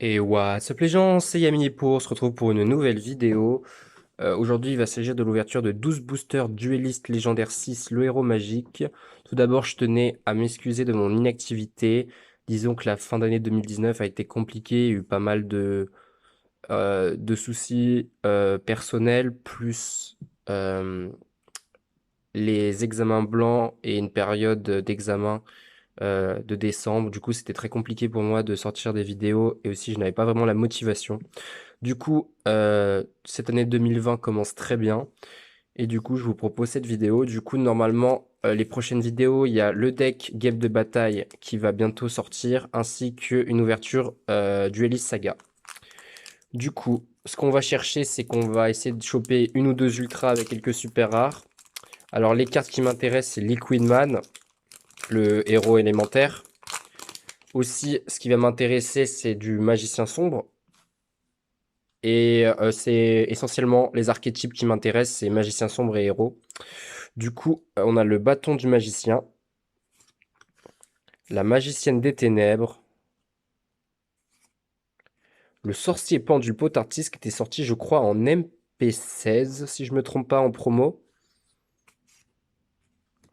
Et what's up les gens, c'est Yami pour on se retrouve pour une nouvelle vidéo. Aujourd'hui, il va s'agir de l'ouverture de 12 boosters duellistes légendaires 6, le héros magique. Tout d'abord, je tenais à m'excuser de mon inactivité. Disons que la fin d'année 2019 a été compliquée, il y a eu pas mal de soucis personnels, plus euh, les examens blancs et une période d'examen de décembre. Du coup, c'était très compliqué pour moi de sortir des vidéos et aussi je n'avais pas vraiment la motivation. Du coup, cette année 2020 commence très bien et du coup, je vous propose cette vidéo. Du coup, normalement, les prochaines vidéos, il y a le deck Guêpe de bataille qui va bientôt sortir ainsi qu'une ouverture Duelist Saga. Du coup, ce qu'on va chercher, c'est qu'on va essayer de choper une ou deux ultras avec quelques super rares. Alors, les cartes qui m'intéressent, c'est Liquid Man, le héros élémentaire. Aussi, ce qui va m'intéresser, c'est du magicien sombre. Et c'est essentiellement les archétypes qui m'intéressent, c'est magicien sombre et héros. Du coup, on a le bâton du magicien, la magicienne des ténèbres, le sorcier pendu potartiste qui était sorti, je crois, en MP16, si je me trompe pas, en promo.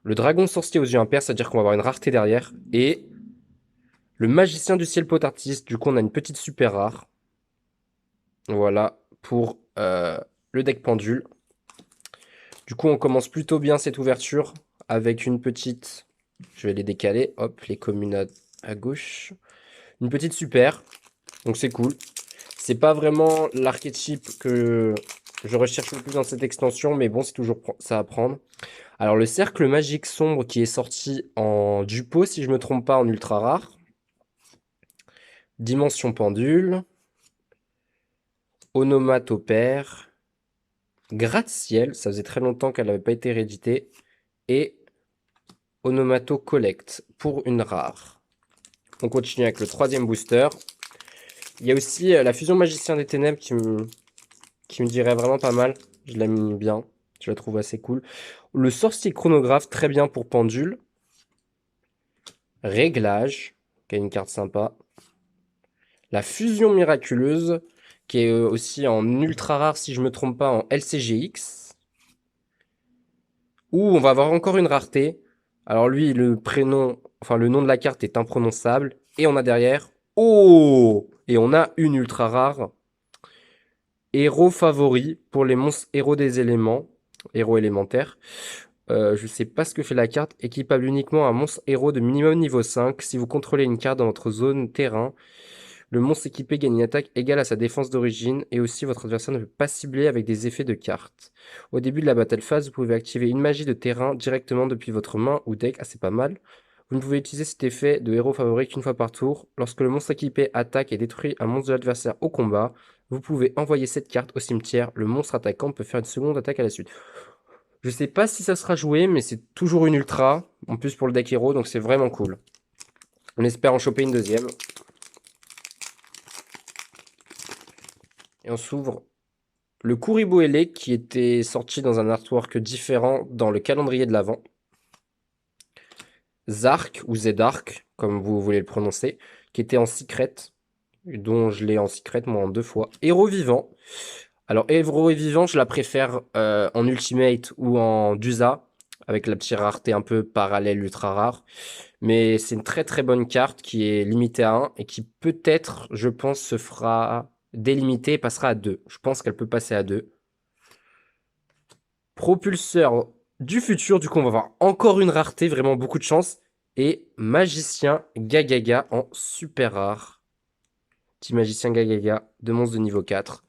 Le dragon sorcier aux yeux impairs, c'est-à-dire qu'on va avoir une rareté derrière. Et le magicien du ciel potartiste, du coup, on a une petite super rare. Voilà, pour le deck pendule. Du coup, on commence plutôt bien cette ouverture avec une petite... Je vais les décaler. Hop, les communes à gauche. Une petite super. Donc c'est cool. C'est pas vraiment l'archétype que je recherche le plus dans cette extension, mais bon, c'est toujours ça à prendre. Alors le cercle magique sombre qui est sorti en Dupo, si je me trompe pas, en ultra rare. Dimension pendule. Onomatopère. Gratte-ciel, ça faisait très longtemps qu'elle n'avait pas été rééditée. Et Onomato Collect pour une rare. On continue avec le troisième booster. Il y a aussi la fusion magicien des ténèbres qui me dirait vraiment pas mal. Je l'aime bien. Je la trouve assez cool. Le sorcier chronographe, très bien pour pendule. Réglage, qui est une carte sympa. La fusion miraculeuse, qui est aussi en ultra rare, si je me trompe pas, en LCGX. Où on va avoir encore une rareté. Alors lui, le prénom, enfin le nom de la carte est imprononçable. Et on a derrière, oh! Et on a une ultra rare. Héros favori pour les monstres héros des éléments. Héros élémentaires. Je sais pas ce que fait la carte. Équipable uniquement à un monstre héros de minimum niveau 5. Si vous contrôlez une carte dans votre zone terrain, le monstre équipé gagne une attaque égale à sa défense d'origine. Et aussi, votre adversaire ne peut pas cibler avec des effets de carte. Au début de la battle phase, vous pouvez activer une magie de terrain directement depuis votre main ou deck. Ah, c'est pas mal. Vous ne pouvez utiliser cet effet de héros favori qu'une fois par tour. Lorsque le monstre équipé attaque et détruit un monstre de l'adversaire au combat, vous pouvez envoyer cette carte au cimetière. Le monstre attaquant peut faire une seconde attaque à la suite. Je sais pas si ça sera joué, mais c'est toujours une ultra. En plus pour le deck héros, donc c'est vraiment cool. On espère en choper une deuxième. Et on s'ouvre le Kuribo Ele qui était sorti dans un artwork différent dans le calendrier de l'Avent. Zark ou Zedark, comme vous voulez le prononcer, qui était en secret, dont je l'ai en secret moi en deux fois. Héros vivant. Alors héros vivant, je la préfère en ultimate ou en Dusa, avec la petite rareté un peu parallèle ultra rare. Mais c'est une très très bonne carte qui est limitée à 1 et qui peut-être, je pense, se fera délimiter et passera à 2. Je pense qu'elle peut passer à 2. Propulseur du futur, du coup on va avoir encore une rareté, vraiment beaucoup de chance. Et magicien Gagaga en super rare. Petit magicien Gagaga de monstre de niveau 4.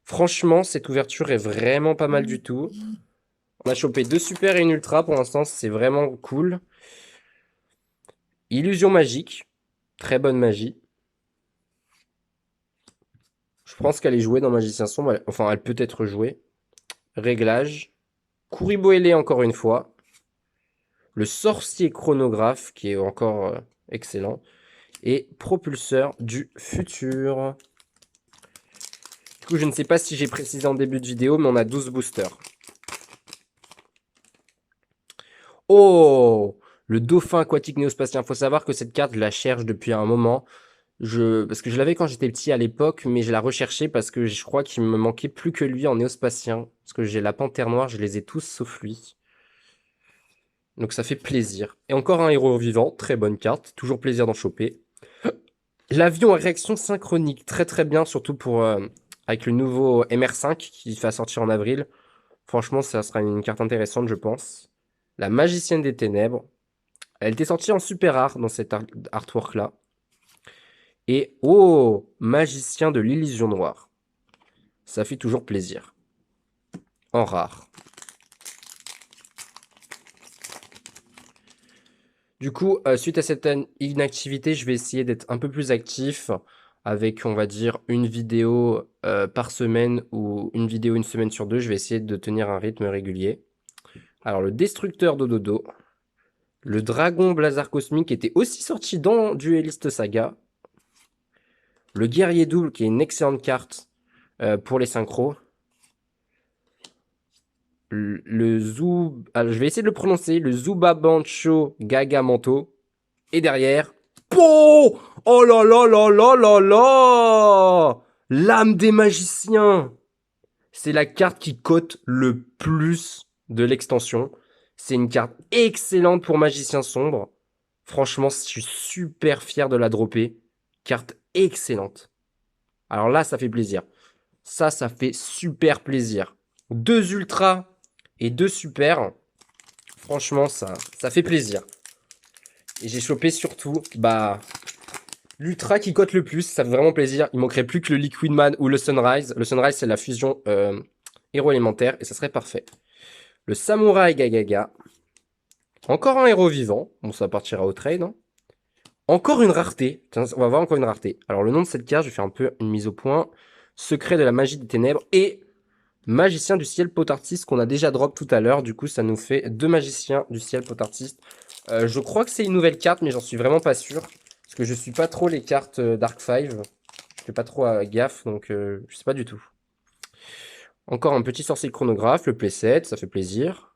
Franchement, cette ouverture est vraiment pas mal du tout. On a chopé deux super et une ultra pour l'instant, c'est vraiment cool. Illusion magique, très bonne magie. Je pense qu'elle est jouée dans Magicien Sombre, enfin elle peut être jouée. Réglage. Kuriboele encore une fois. Le sorcier chronographe qui est encore excellent. Et propulseur du futur. Du coup, je ne sais pas si j'ai précisé en début de vidéo, mais on a 12 boosters. Oh! Le dauphin aquatique néospatien. Faut savoir que cette carte, je la cherche depuis un moment. Parce que je l'avais quand j'étais petit à l'époque, mais je la recherchais parce que je crois qu'il me manquait plus que lui en néospatien. Parce que j'ai la panthère noire, je les ai tous sauf lui. Donc ça fait plaisir. Et encore un héros vivant, très bonne carte, toujours plaisir d'en choper. L'avion à réaction synchronique, très très bien, surtout pour avec le nouveau MR5 qui va sortir en avril. Franchement, ça sera une carte intéressante, je pense. La magicienne des ténèbres. Elle était sortie en super rare dans cet artwork-là. Et oh, magicien de l'illusion noire. Ça fait toujours plaisir. En rare. Du coup, suite à cette inactivité, je vais essayer d'être un peu plus actif avec, on va dire, une vidéo par semaine ou une vidéo une semaine sur deux. Je vais essayer de tenir un rythme régulier. Alors, le destructeur d'Ododo. Le dragon Blazar Cosmique était aussi sorti dans Duelist Saga. Le guerrier double, qui est une excellente carte pour les synchros. Alors, je vais essayer de le prononcer. Le Zuba Bancho Gagamanto. Et derrière, po! Oh là là là là là là! L'âme des magiciens! C'est la carte qui cote le plus de l'extension. C'est une carte excellente pour magicien sombre. Franchement, je suis super fier de la dropper. Carte excellente. Alors là, ça fait plaisir. Ça fait super plaisir. 2 ultras et 2 super. Franchement, ça fait plaisir. Et j'ai chopé surtout, l'ultra qui cote le plus. Ça fait vraiment plaisir. Il manquerait plus que le Liquid Man ou le Sunrise. Le Sunrise, c'est la fusion héros élémentaire et ça serait parfait. Le Samouraï Gagaga. Encore un héros vivant. Bon, ça partira au trade. Hein. Encore une rareté. Tiens, on va voir encore une rareté. Alors, le nom de cette carte, je fais un peu une mise au point. Secret de la magie des ténèbres et Magicien du ciel potartiste qu'on a déjà drop tout à l'heure. Du coup, ça nous fait 2 magiciens du ciel potartiste. Je crois que c'est une nouvelle carte, mais j'en suis vraiment pas sûr. Parce que je suis pas trop les cartes Dark 5. Je fais pas trop gaffe, donc je sais pas du tout. Encore un petit sorcier chronographe, le playset, ça fait plaisir.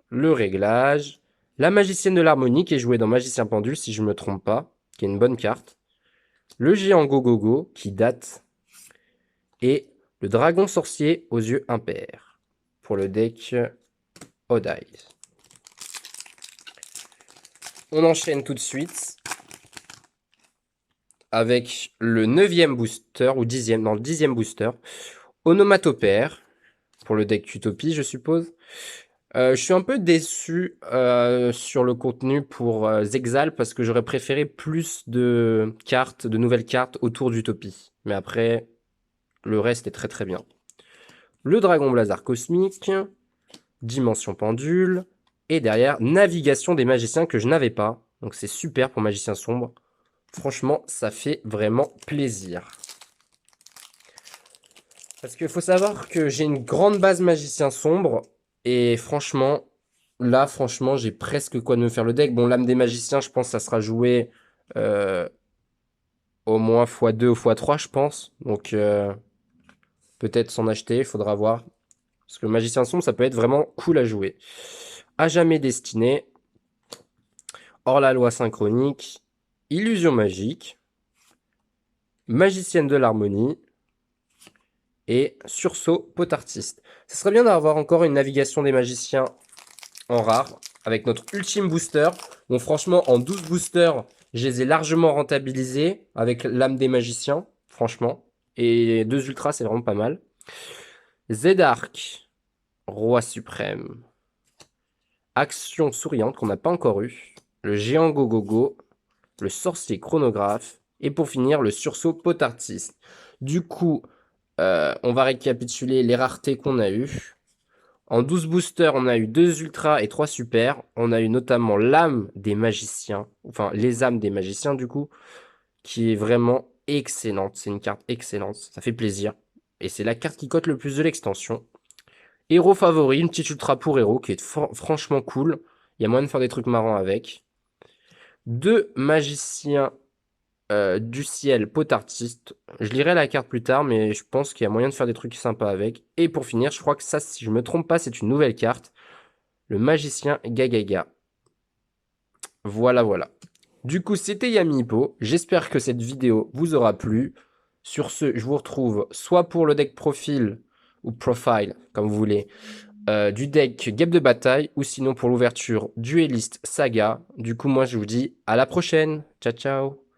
Le réglage. La magicienne de l'harmonie qui est jouée dans Magicien Pendule, si je me trompe pas. Qui est une bonne carte. Le géant Gogogo, qui date. Et le dragon sorcier aux yeux impairs. Pour le deck Odd Eyes. On enchaîne tout de suite avec le 9e booster, ou 10e, non, le 10e booster. Onomatopère, pour le deck Utopie, je suppose. Je suis un peu déçu sur le contenu pour Zexal, parce que j'aurais préféré plus de cartes, de nouvelles cartes autour d'Utopie. Mais après, le reste est très très bien. Le Dragon Blazar Cosmique, Dimension Pendule, et derrière, Navigation des Magiciens que je n'avais pas. Donc c'est super pour Magicien Sombre. Franchement, ça fait vraiment plaisir. Parce qu'il faut savoir que j'ai une grande base Magicien Sombre. Et franchement, là, franchement, j'ai presque quoi de me faire le deck. Bon, l'âme des magiciens, je pense que ça sera joué au moins x2 ou x3, je pense. Donc, peut-être s'en acheter, il faudra voir. Parce que le magicien sombre, ça peut être vraiment cool à jouer. À jamais destiné. Hors la loi synchronique. Illusion magique. Magicienne de l'harmonie. Et sursaut potartiste. Ce serait bien d'avoir encore une navigation des magiciens en rare. Avec notre ultime booster. Bon, franchement, en 12 boosters, je les ai largement rentabilisés. Avec l'âme des magiciens, franchement. Et 2 ultras, c'est vraiment pas mal. Z-Arc. Roi suprême. Action souriante qu'on n'a pas encore eu. Le géant Gogogo. Le sorcier chronographe. Et pour finir, le sursaut potartiste. Du coup, on va récapituler les raretés qu'on a eues. En 12 boosters, on a eu 2 ultras et 3 super. On a eu notamment l'âme des magiciens. Enfin, les âmes des magiciens, du coup. Qui est vraiment excellente. C'est une carte excellente. Ça fait plaisir. Et c'est la carte qui cote le plus de l'extension. Héros favori, une petite ultra pour héros qui est franchement cool. Il y a moyen de faire des trucs marrants avec. 2 magiciens du ciel potartiste. Je lirai la carte plus tard, mais je pense qu'il y a moyen de faire des trucs sympas avec. Et pour finir, je crois que ça, si je me trompe pas, c'est une nouvelle carte. Le magicien Gagaga. Voilà, voilà. Du coup, c'était Yamipo. J'espère que cette vidéo vous aura plu. Sur ce, je vous retrouve soit pour le deck profil ou profile, comme vous voulez, du deck Guêpe de bataille, ou sinon pour l'ouverture Duelist Saga. Du coup, moi, je vous dis à la prochaine. Ciao, ciao.